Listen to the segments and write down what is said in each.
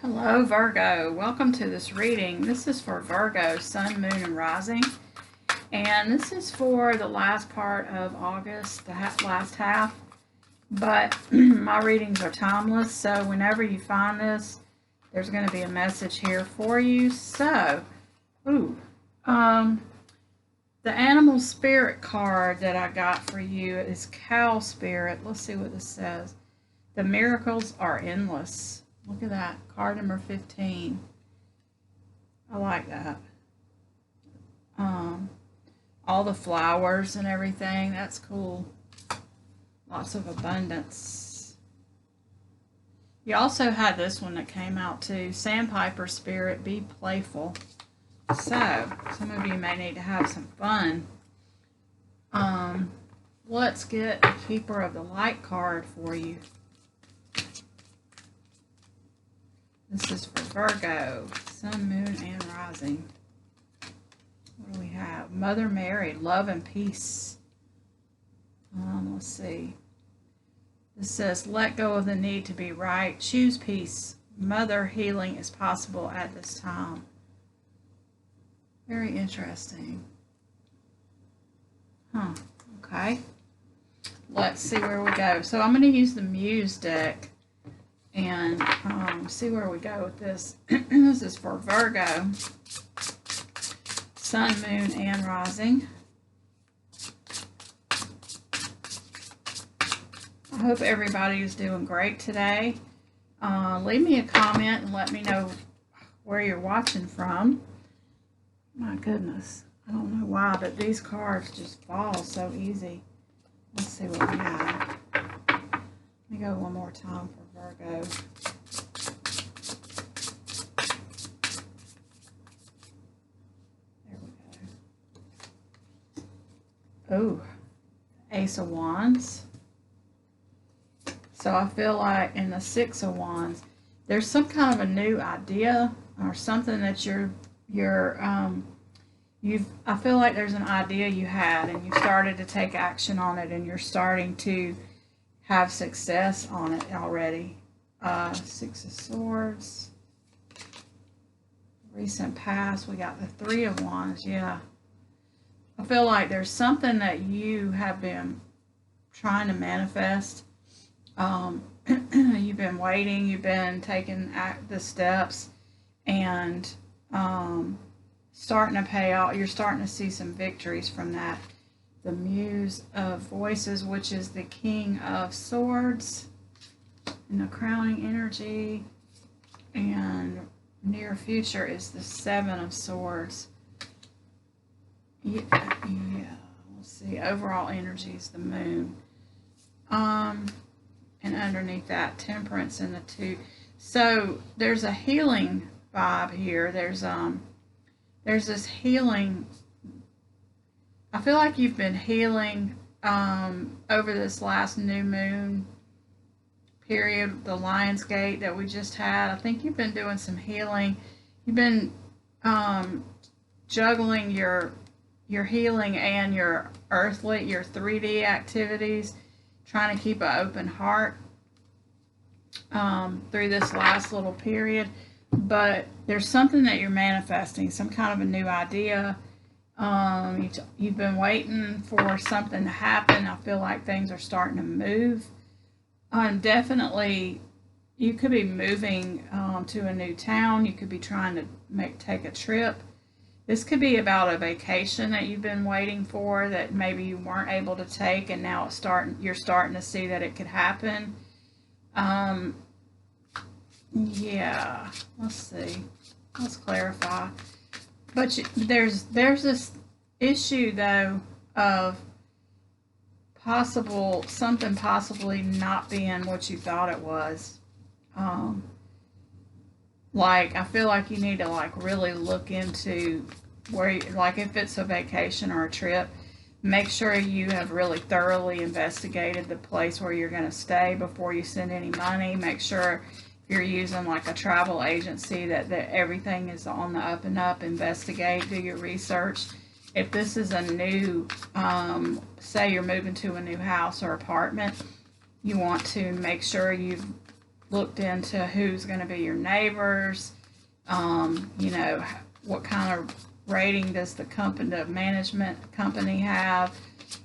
Hello Virgo, welcome to this reading. This is for Virgo, Sun, Moon, and Rising. And this is for the last part of August, the last half. But my readings are timeless, so whenever you find this, there's going to be a message here for you. So, the animal spirit card that I got for you is Cow Spirit. Let's see what this says. The miracles are endless. Look at that, card number 15. I like that. All the flowers and everything, that's cool. Lots of abundance. You also had this one that came out too, Sandpiper Spirit, be playful. So, some of you may need to have some fun. Let's get a Keeper of the Light card for you. This is for Virgo, Sun, Moon, and Rising. What do we have? Mother Mary, love and peace. Let's see. This says, let go of the need to be right. Choose peace. Mother healing is possible at this time. Very interesting. Okay. Let's see where we go. So I'm going to use the Muse deck and see where we go with this. This is for Virgo, Sun, Moon, and Rising. I hope everybody is doing great today. Leave me a comment and let me know where you're watching from. My goodness, I don't know why, but these cards just fall so easy. Let's see what we have. Let me go one more time for Virgo. There we go. Oh, Ace of Wands. So I feel like in the Six of Wands, there's some kind of a new idea or something that I feel like there's an idea you had and you started to take action on it and you're starting to have success on it already. Six of Swords. Recent past, we got the Three of Wands. Yeah. I feel like there's something that you have been trying to manifest. You've been waiting, you've been taking the steps and starting to pay off. You're starting to see some victories from that. The Muse of Voices, which is the King of Swords, and the crowning energy, and near future is the Seven of Swords. Yeah, let's see, overall energy is the Moon. And underneath that, Temperance and the Two. So there's a healing vibe here. There's this healing. I feel like you've been healing over this last new moon period, the Lion's Gate that we just had. I think you've been doing some healing. You've been juggling your healing and your earthly, your 3D activities, trying to keep an open heart through this last little period. But there's something that you're manifesting, some kind of a new idea. You've been waiting for something to happen. I feel like things are starting to move. Definitely, you could be moving to a new town. You could be trying to take a trip. This could be about a vacation that you've been waiting for that maybe you weren't able to take, and now you're starting to see that it could happen. Yeah, let's see. Let's clarify. But there's this issue though of something possibly not being what you thought it was. Like I feel like you need to really look into where, if it's a vacation or a trip, make sure you have really thoroughly investigated the place where you're going to stay before you send any money. Make sure you're using a travel agency that everything is on the up and up. Investigate, do your research. If this is a new, say you're moving to a new house or apartment, you want to make sure you've looked into who's going to be your neighbors. You know, what kind of rating does the company, the management company have?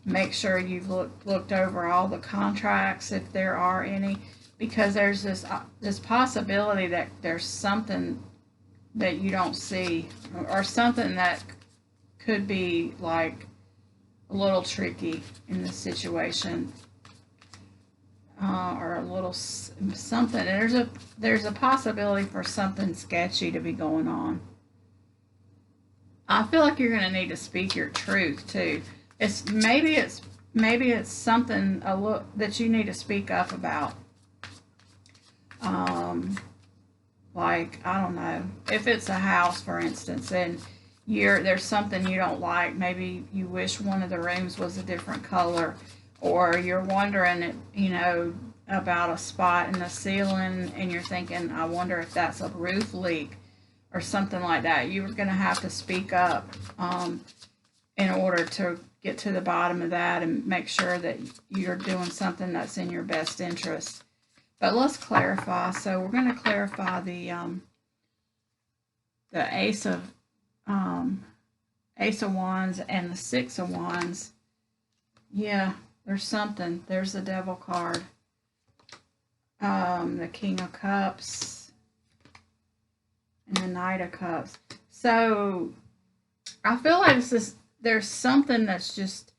Make sure you've looked over all the contracts if there are any, because there's this possibility that there's something that you don't see, or something that could be like a little tricky in this situation, or a little something. There's a possibility for something sketchy to be going on. I feel like you're going to need to speak your truth too. Maybe it's something that you need to speak up about. Like, I don't know, if it's a house, for instance, and there's something you don't like. Maybe you wish one of the rooms was a different color, or you're wondering, you know, about a spot in the ceiling, and you're thinking, I wonder if that's a roof leak or something like that. You're going to have to speak up in order to get to the bottom of that and make sure that you're doing something that's in your best interest. But let's clarify. So we're going to clarify the Ace of Wands and the Six of Wands. Yeah, there's something. There's the Devil card. The King of Cups and the Knight of Cups. So I feel like there's something that's just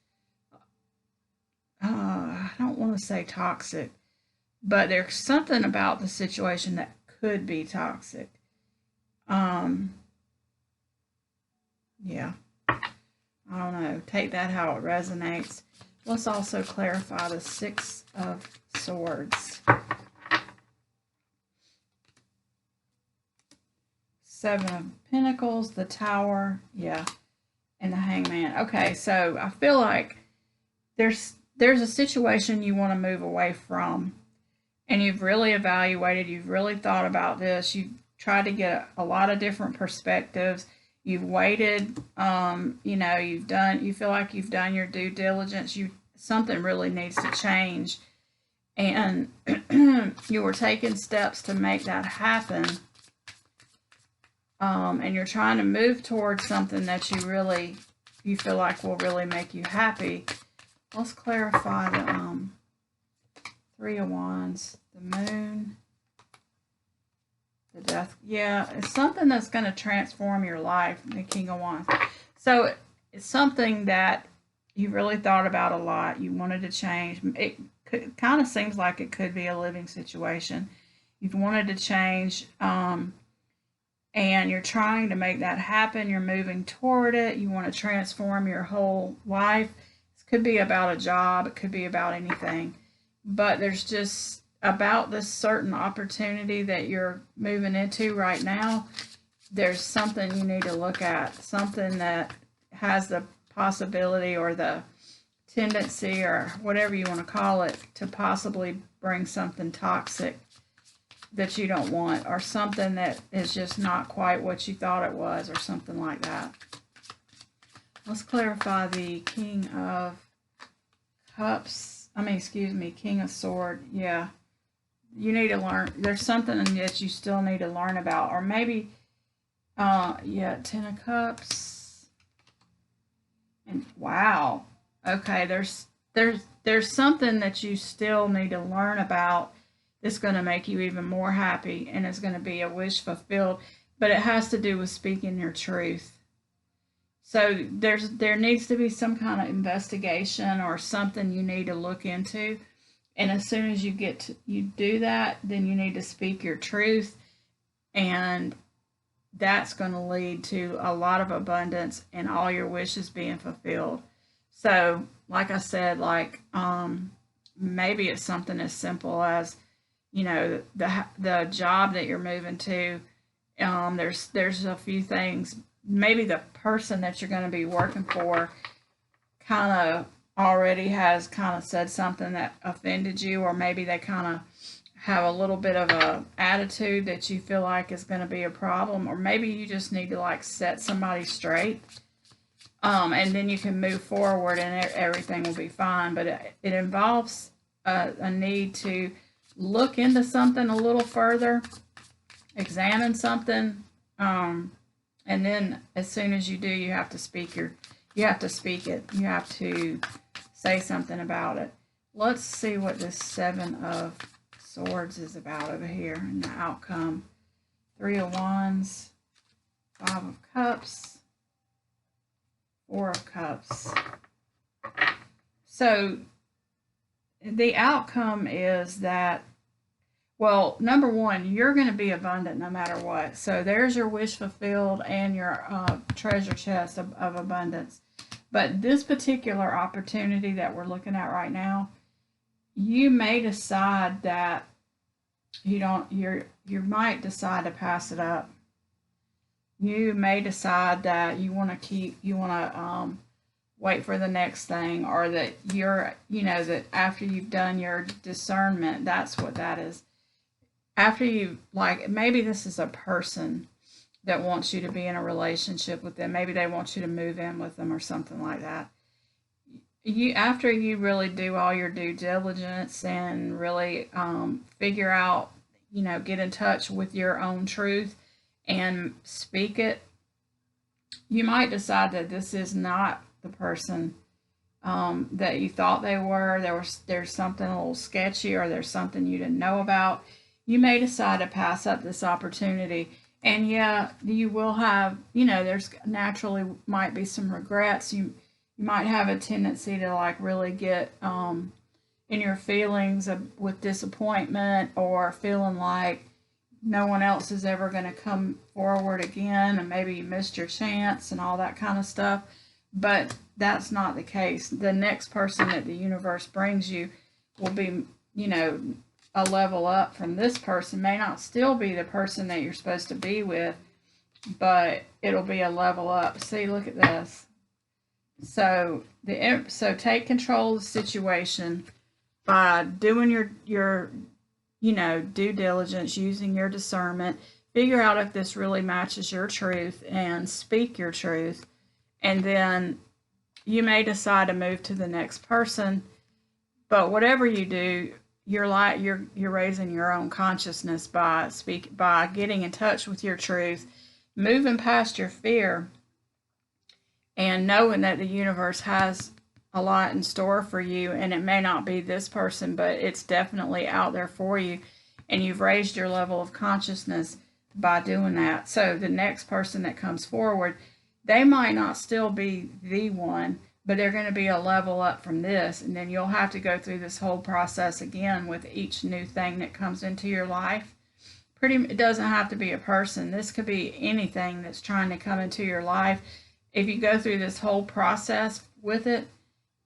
I don't want to say toxic, but there's something about the situation that could be toxic. Yeah, I don't know. Take that how it resonates. Let's also clarify the Six of Swords. Seven of Pentacles, the Tower, yeah, and the Hangman. Okay, so I feel like there's a situation you want to move away from, and you've really evaluated, you've really thought about this, you've tried to get a lot of different perspectives, you've waited, you know, you feel like you've done your due diligence, something really needs to change, and you were taking steps to make that happen, and you're trying to move towards something that you feel like will really make you happy. Let's clarify the Three of Wands, the Moon, the Death. Yeah, it's something that's going to transform your life, the King of Wands. So it's something that you really thought about a lot. You wanted to change. It kind of seems like it could be a living situation. You've wanted to change, and you're trying to make that happen. You're moving toward it. You want to transform your whole life. It could be about a job. It could be about anything. But there's just about this certain opportunity that you're moving into right now. There's something you need to look at. Something that has the possibility or the tendency, or whatever you want to call it, to possibly bring something toxic that you don't want, or something that is just not quite what you thought it was, or something like that. Let's clarify the King of Cups. King of Swords. Yeah. You need to learn. There's something that you still need to learn about, or maybe, yeah, Ten of Cups. And wow. Okay, there's something that you still need to learn about. It's going to make you even more happy, and it's going to be a wish fulfilled, but it has to do with speaking your truth. So there needs to be some kind of investigation or something you need to look into, and as soon as you do that, then you need to speak your truth, and that's going to lead to a lot of abundance and all your wishes being fulfilled. So, like I said, maybe it's something as simple as, you know, the job that you're moving to. There's a few things. Maybe the person that you're going to be working for kind of already has kind of said something that offended you, or maybe they kind of have a little bit of a attitude that you feel like is going to be a problem, or maybe you just need to set somebody straight, and then you can move forward and everything will be fine. But it involves a need to look into something a little further, examine something, and then as soon as you do, you have to speak it. You have to say something about it. Let's see what this Seven of Swords is about over here and the outcome. Three of Wands, Five of Cups, Four of Cups. So the outcome is that, well, number one, you're going to be abundant no matter what. So there's your wish fulfilled and your treasure chest of abundance. But this particular opportunity that we're looking at right now, you may decide that you might decide to pass it up. You may decide that you want to wait for the next thing, or that that after you've done your discernment, that's what that is. After you, like, maybe this is a person that wants you to be in a relationship with them. Maybe they want you to move in with them or something like that. After you really do all your due diligence and really figure out, get in touch with your own truth and speak it, you might decide that this is not the person that you thought they were. There's something a little sketchy, or there's something you didn't know about. You may decide to pass up this opportunity. And yeah, you will have, there's naturally might be some regrets. You might have a tendency to like really get in your feelings with disappointment, or feeling like no one else is ever going to come forward again, and maybe you missed your chance and all that kind of stuff. But that's not the case. The next person that the universe brings you will be, a level up from this person. May not still be the person that you're supposed to be with, but it'll be a level up. See, look at this. So take control of the situation by doing your due diligence, using your discernment. Figure out if this really matches your truth and speak your truth. And then you may decide to move to the next person. But whatever you do, you're raising your own consciousness by getting in touch with your truth, moving past your fear, and knowing that the universe has a lot in store for you. And it may not be this person, but it's definitely out there for you, and you've raised your level of consciousness by doing that. So the next person that comes forward, they might not still be the one, but they're going to be a level up from this. And then you'll have to go through this whole process again with each new thing that comes into your life. It doesn't have to be a person. This could be anything that's trying to come into your life. If you go through this whole process with it,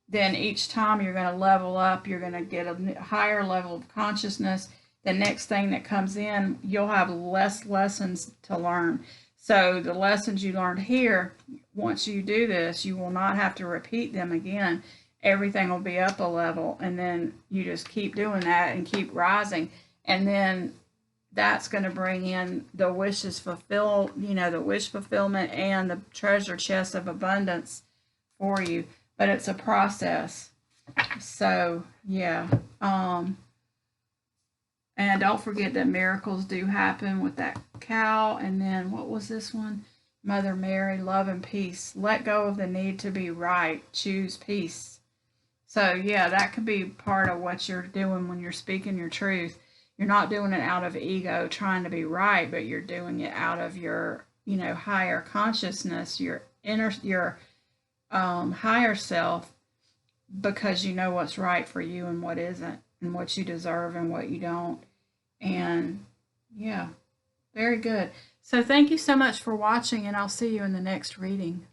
then each time you're going to level up. You're going to get a higher level of consciousness. The next thing that comes in, you'll have less lessons to learn. So the lessons you learned here, once you do this, you will not have to repeat them again. Everything will be up a level, and then you just keep doing that and keep rising. And then that's going to bring in the wishes fulfilled, the wish fulfillment and the treasure chest of abundance for you. But it's a process. So, yeah. And don't forget that miracles do happen with that cow. And then what was this one? Mother Mary, love and peace. Let go of the need to be right. Choose peace. So yeah, that could be part of what you're doing when you're speaking your truth. You're not doing it out of ego, trying to be right, but you're doing it out of your, higher consciousness, your higher self, because you know what's right for you and what isn't, and what you deserve and what you don't. And yeah, very good. So thank you so much for watching, and I'll see you in the next reading.